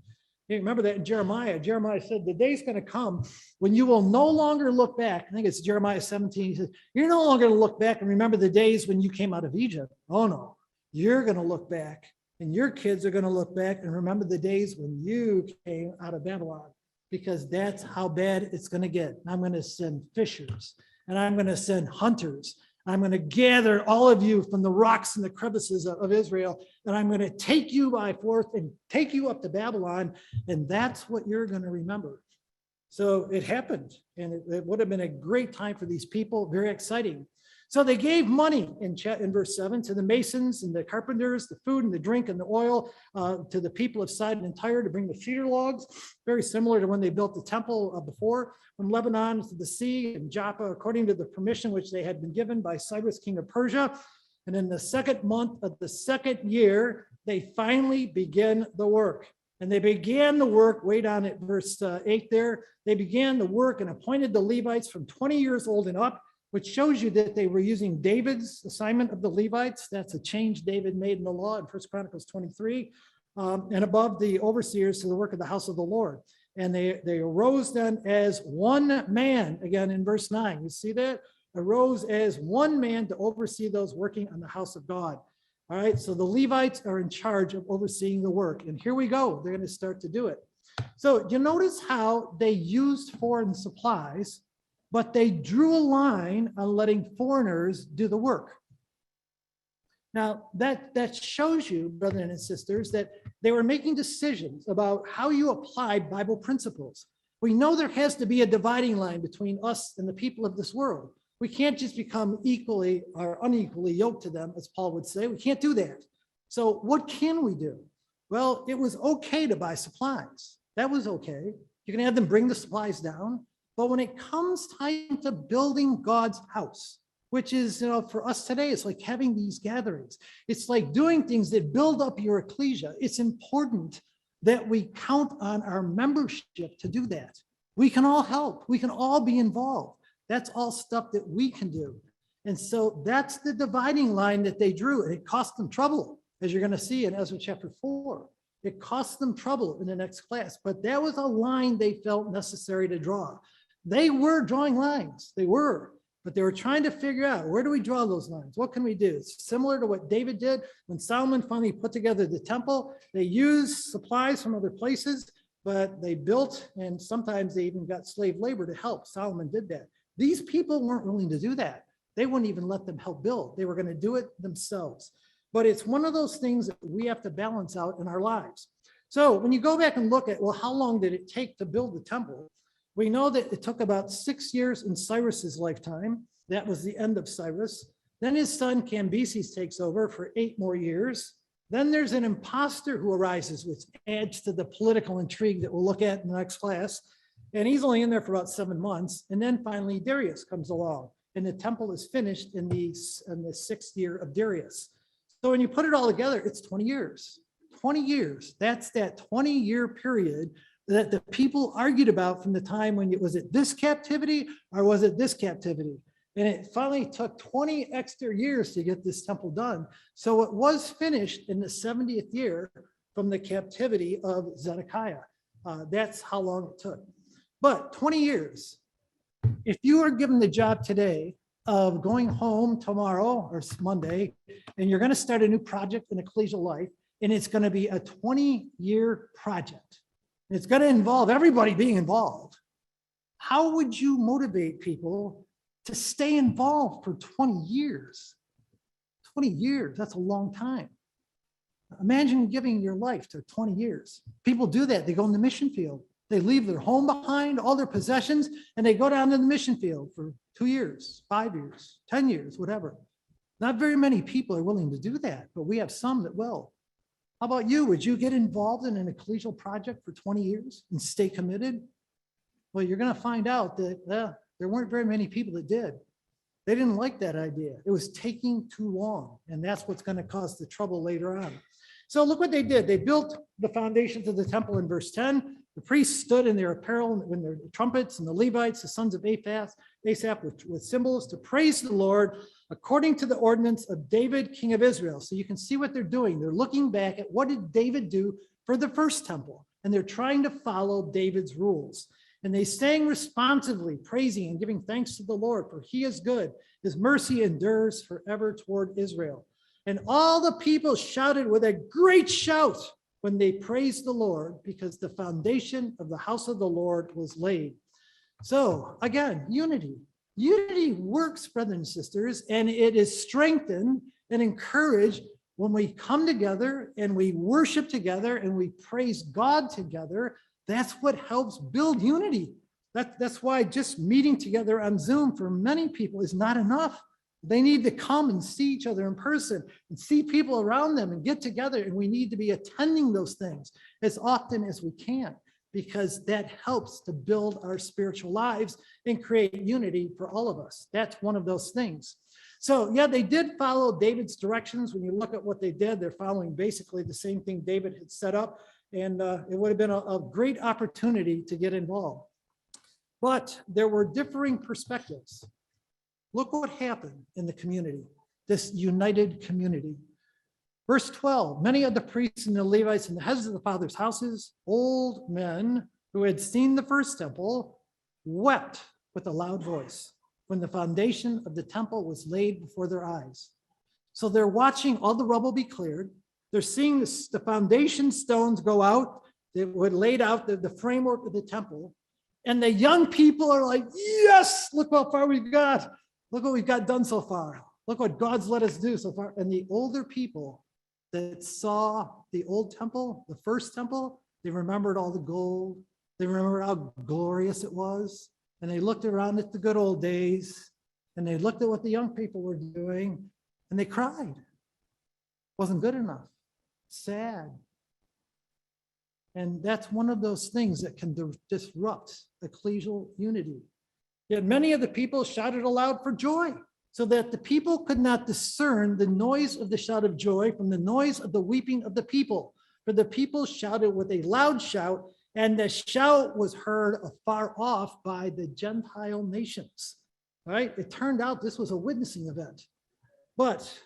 You remember that in Jeremiah. Jeremiah said, the day's going to come when you will no longer look back. I think it's Jeremiah 17. He says, you're no longer going to look back and remember the days when you came out of Egypt. Oh, no. You're going to look back, and your kids are going to look back and remember the days when you came out of Babylon, because that's how bad it's going to get. And I'm going to send fishers, and I'm going to send hunters. I'm going to gather all of you from the rocks and the crevices of Israel, and I'm going to take you by force and take you up to Babylon, and that's what you're going to remember. So it happened, and it would have been a great time for these people, very exciting. So they gave money in verse 7 to the masons and the carpenters, the food and the drink and the oil, to the people of Sidon and Tyre to bring the cedar logs, very similar to when they built the temple before, from Lebanon to the sea and Joppa, according to the permission which they had been given by Cyrus, king of Persia. And in the second month of the second year, they finally begin the work. And they began the work, wait on it, verse 8 there. They began the work and appointed the Levites from 20 years old and up, which shows you that they were using David's assignment of the Levites. That's a change David made in the law in 1 Chronicles 23, and above the overseers to the work of the house of the Lord. And they arose then as one man, again in verse 9, you see that? Arose as one man to oversee those working on the house of God. All right, so the Levites are in charge of overseeing the work. And here we go, they're going to start to do it. So you notice how they used foreign supplies, but they drew a line on letting foreigners do the work. Now, that shows you, brothers and sisters, that they were making decisions about how you apply Bible principles. We know there has to be a dividing line between us and the people of this world. We can't just become equally or unequally yoked to them, as Paul would say. We can't do that. So what can we do? Well, it was okay to buy supplies. That was okay. You can have them bring the supplies down. But when it comes time to building God's house, which is, for us today, it's like having these gatherings. It's like doing things that build up your ecclesia. It's important that we count on our membership to do that. We can all help. We can all be involved. That's all stuff that we can do. And so that's the dividing line that they drew. And it cost them trouble, as you're going to see in Ezra chapter 4. It cost them trouble in the next class. But that was a line they felt necessary to draw. They were drawing lines. They were. But they were trying to figure out, where do we draw those lines? What can we do? It's similar to what David did when Solomon finally put together the temple. They used supplies from other places, but they built, and sometimes they even got slave labor to help. Solomon did that. These people weren't willing to do that. They wouldn't even let them help build. They were going to do it themselves. But it's one of those things that we have to balance out in our lives. So when you go back and look at, well, how long did it take to build the temple? We know that it took about 6 years in Cyrus's lifetime. That was the end of Cyrus. Then his son Cambyses takes over for 8 more years. Then there's an imposter who arises, which adds to the political intrigue that we'll look at in the next class. And he's only in there for about 7 months. And then finally Darius comes along, and the temple is finished in the 6th year of Darius. So when you put it all together, it's 20 years. 20 years. That's that 20-year period that the people argued about from the time when was it this captivity or was it this captivity? And it finally took 20 extra years to get this temple done. So it was finished in the 70th year from the captivity of Zedekiah. That's how long it took. But 20 years, if you are given the job today of going home tomorrow or Monday, and you're going to start a new project in ecclesial life, and it's going to be a 20-year project. It's going to involve everybody being involved. How would you motivate people to stay involved for 20 years? 20 years, that's a long time. Imagine giving your life to 20 years. People do that. They go in the mission field. They leave their home behind, all their possessions, and they go down to the mission field for 2 years, 5 years, 10 years, whatever. Not very many people are willing to do that, but we have some that will. How about you? Would you get involved in an ecclesial project for 20 years and stay committed? Well, you're going to find out that there weren't very many people that did. They didn't like that idea. It was taking too long, and that's what's going to cause the trouble later on. So look what they did. They built the foundations of the temple in verse 10. The priests stood in their apparel with their trumpets, and the Levites, the sons of Asaph, with cymbals to praise the Lord according to the ordinance of David, king of Israel. So you can see what they're doing. They're looking back at what did David do for the first temple, and they're trying to follow David's rules. And they sang responsively, praising and giving thanks to the Lord, for he is good. His mercy endures forever toward Israel. And all the people shouted with a great shout when they praised the Lord, because the foundation of the house of the Lord was laid. So again, unity. Unity works, brothers and sisters, and it is strengthened and encouraged when we come together and we worship together and we praise God together. That's what helps build unity. That's why just meeting together on Zoom for many people is not enough. They need to come and see each other in person and see people around them and get together. And we need to be attending those things as often as we can, because that helps to build our spiritual lives and create unity for all of us. That's one of those things. So yeah, they did follow David's directions. When you look at what they did, they're following basically the same thing David had set up. And it would have been a great opportunity to get involved. But there were differing perspectives. Look what happened in the community, this united community. Verse 12, many of the priests and the Levites and the heads of the fathers' houses, old men who had seen the first temple, wept with a loud voice when the foundation of the temple was laid before their eyes. So they're watching all the rubble be cleared. They're seeing the foundation stones go out that would laid out the framework of the temple. And the young people are like, yes, look how far we've got. Look what we've got done so far. Look what God's let us do so far. And the older people that saw the old temple, the first temple, they remembered all the gold. They remembered how glorious it was. And they looked around at the good old days, and they looked at what the young people were doing, and they cried. Wasn't good enough. Sad. And that's one of those things that can disrupt ecclesial unity. Yet many of the people shouted aloud for joy, so that the people could not discern the noise of the shout of joy from the noise of the weeping of the people. For the people shouted with a loud shout, and the shout was heard afar off by the Gentile nations. Right? It turned out this was a witnessing event. But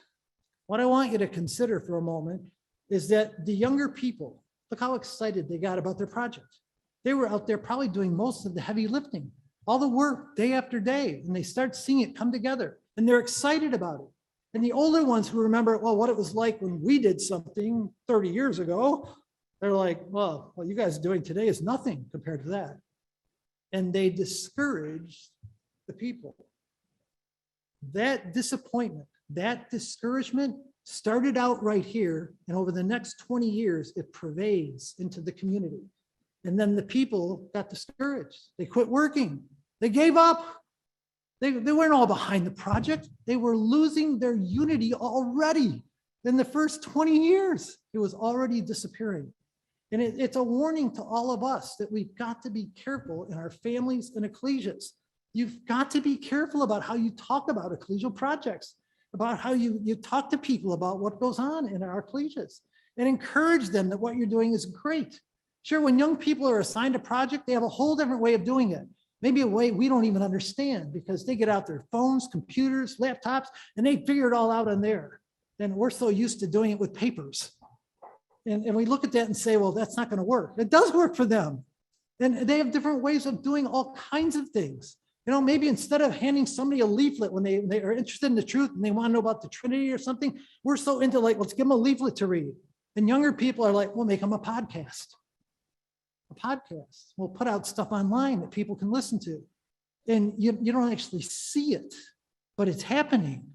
what I want you to consider for a moment is that the younger people, look how excited they got about their project. They were out there probably doing most of the heavy lifting, all the work day after day, and they start seeing it come together, and they're excited about it. And the older ones who remember, well, what it was like when we did something 30 years ago, they're like, well, what you guys are doing today is nothing compared to that. And they discouraged the people. That disappointment, that discouragement started out right here, and over the next 20 years, it pervades into the community. And then the people got discouraged. They quit working. They gave up. They weren't all behind the project. They were losing their unity already. In the first 20 years, it was already disappearing. And it's a warning to all of us that we've got to be careful in our families and ecclesias. You've got to be careful about how you talk about ecclesial projects, about how you talk to people about what goes on in our ecclesias, and encourage them that what you're doing is great. Sure, when young people are assigned a project, they have a whole different way of doing it. Maybe a way we don't even understand, because they get out their phones, computers, laptops, and they figure it all out on there. And we're so used to doing it with papers. And we look at that and say, well, that's not going to work. It does work for them. And they have different ways of doing all kinds of things. You know, maybe instead of handing somebody a leaflet when they are interested in the truth and they want to know about the Trinity or something, we're so into like, let's give them a leaflet to read. And younger people are like, we'll make them a podcast. a podcast. We'll put out stuff online that people can listen to. And you don't actually see it, but it's happening.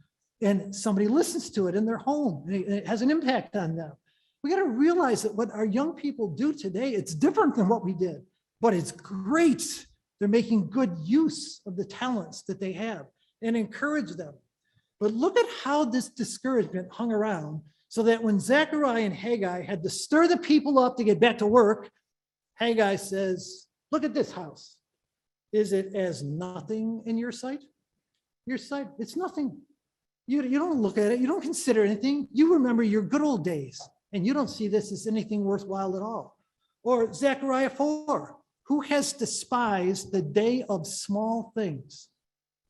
And somebody listens to it in their home, and it has an impact on them. We got to realize that what our young people do today, it's different than what we did, but it's great. They're making good use of the talents that they have and encourage them. But look at how this discouragement hung around, so that when Zechariah and Haggai had to stir the people up to get back to work, Haggai says, look at this house. Is it as nothing in your sight? Your sight, it's nothing. You don't look at it. You don't consider anything. You remember your good old days, and you don't see this as anything worthwhile at all. Or Zechariah 4, who has despised the day of small things?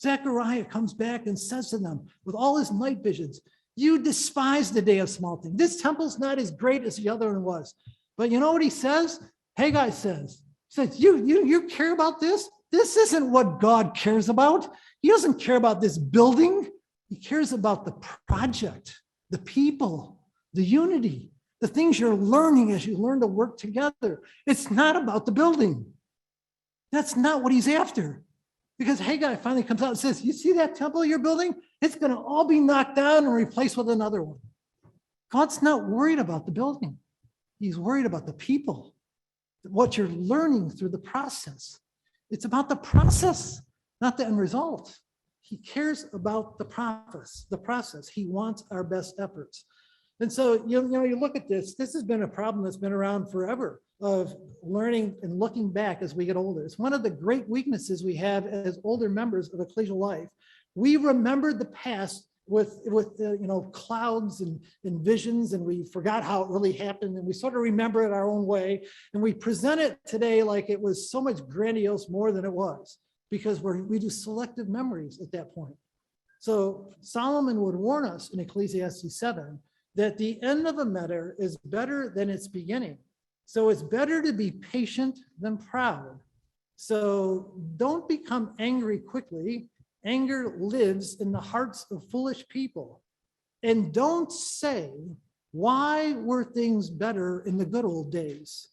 Zechariah comes back and says to them with all his night visions, you despise the day of small things. This temple's not as great as the other one was. But you know what he says? Haggai says, you care about this? This isn't what God cares about. He doesn't care about this building. He cares about the project, the people, the unity, the things you're learning as you learn to work together. It's not about the building. That's not what he's after. Because Haggai finally comes out and says, you see that temple you're building? It's going to all be knocked down and replaced with another one. God's not worried about the building. He's worried about the people, what you're learning through the process. It's about the process, not the end result. He cares about the process. He wants our best efforts. And so, you look at this has been a problem that's been around forever, of learning and looking back as we get older. It's one of the great weaknesses we have as older members of ecclesial life. We remember the past with clouds and visions, and we forgot how it really happened, and we sort of remember it our own way, and we present it today like it was so much grandiose more than it was, because we do selective memories at that point. So Solomon would warn us in Ecclesiastes 7 that the end of a matter is better than its beginning. So it's better to be patient than proud. So don't become angry quickly. Anger lives in the hearts of foolish people. And don't say, why were things better in the good old days?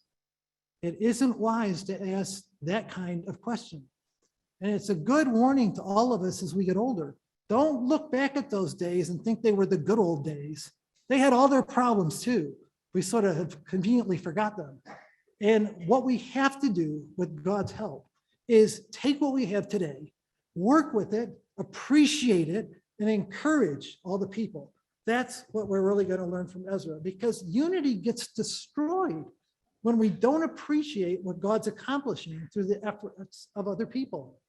It isn't wise to ask that kind of question. And it's a good warning to all of us as we get older. Don't look back at those days and think they were the good old days. They had all their problems too. We sort of have conveniently forgot them. And what we have to do with God's help is take what we have today, work with it, appreciate it, and encourage all the people. That's what we're really going to learn from Ezra, because unity gets destroyed when we don't appreciate what God's accomplishing through the efforts of other people.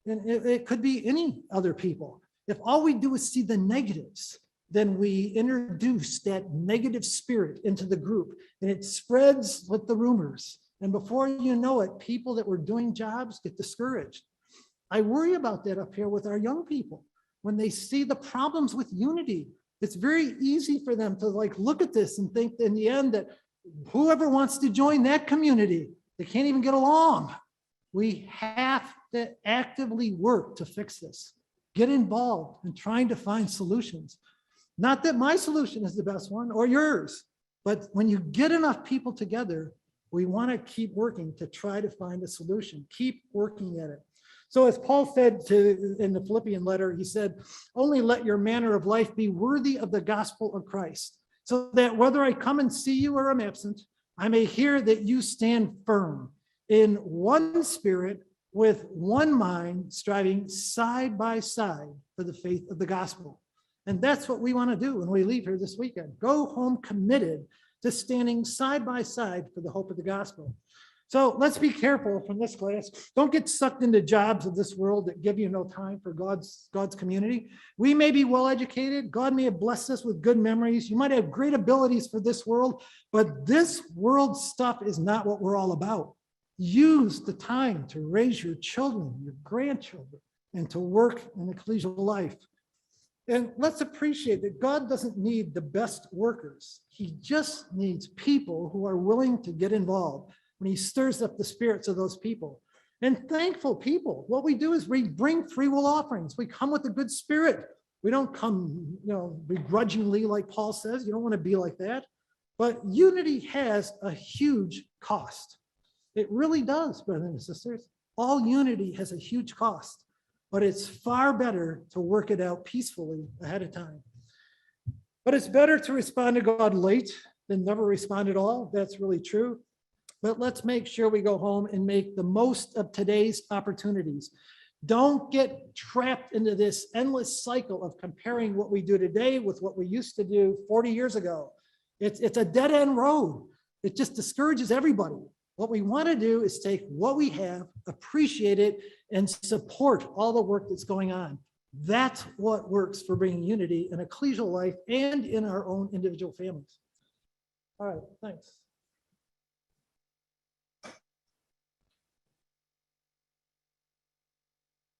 And it could be any other people. If all we do is see the negatives, then we introduce that negative spirit into the group, and it spreads with the rumors. And before you know it, people that were doing jobs get discouraged. I worry about that up here with our young people. When they see the problems with unity, it's very easy for them to look at this and think in the end that whoever wants to join that community, they can't even get along. We have to actively work to fix this. Get involved in trying to find solutions. Not that my solution is the best one or yours, but when you get enough people together, we want to keep working to try to find a solution. Keep working at it. So as Paul said in the Philippian letter, he said, only let your manner of life be worthy of the gospel of Christ, so that whether I come and see you or am absent, I may hear that you stand firm in one spirit, with one mind, striving side by side for the faith of the gospel. And that's what we want to do when we leave here this weekend. Go home committed to standing side by side for the hope of the gospel. So let's be careful from this class. Don't get sucked into jobs of this world that give you no time for God's community. We may be well educated. God may have blessed us with good memories. You might have great abilities for this world, but this world stuff is not what we're all about. Use the time to raise your children, your grandchildren, and to work in ecclesial life. And let's appreciate that God doesn't need the best workers. He just needs people who are willing to get involved when he stirs up the spirits of those people. And thankful people. What we do is we bring free will offerings. We come with a good spirit. We don't come, begrudgingly like Paul says. You don't want to be like that. But unity has a huge cost. It really does, brothers and sisters. All unity has a huge cost, but it's far better to work it out peacefully ahead of time. But it's better to respond to God late than never respond at all. That's really true. But let's make sure we go home and make the most of today's opportunities. Don't get trapped into this endless cycle of comparing what we do today with what we used to do 40 years ago. It's a dead end road. It just discourages everybody. What we want to do is take what we have, appreciate it, and support all the work that's going on. That's what works for bringing unity in ecclesial life and in our own individual families. All right, thanks.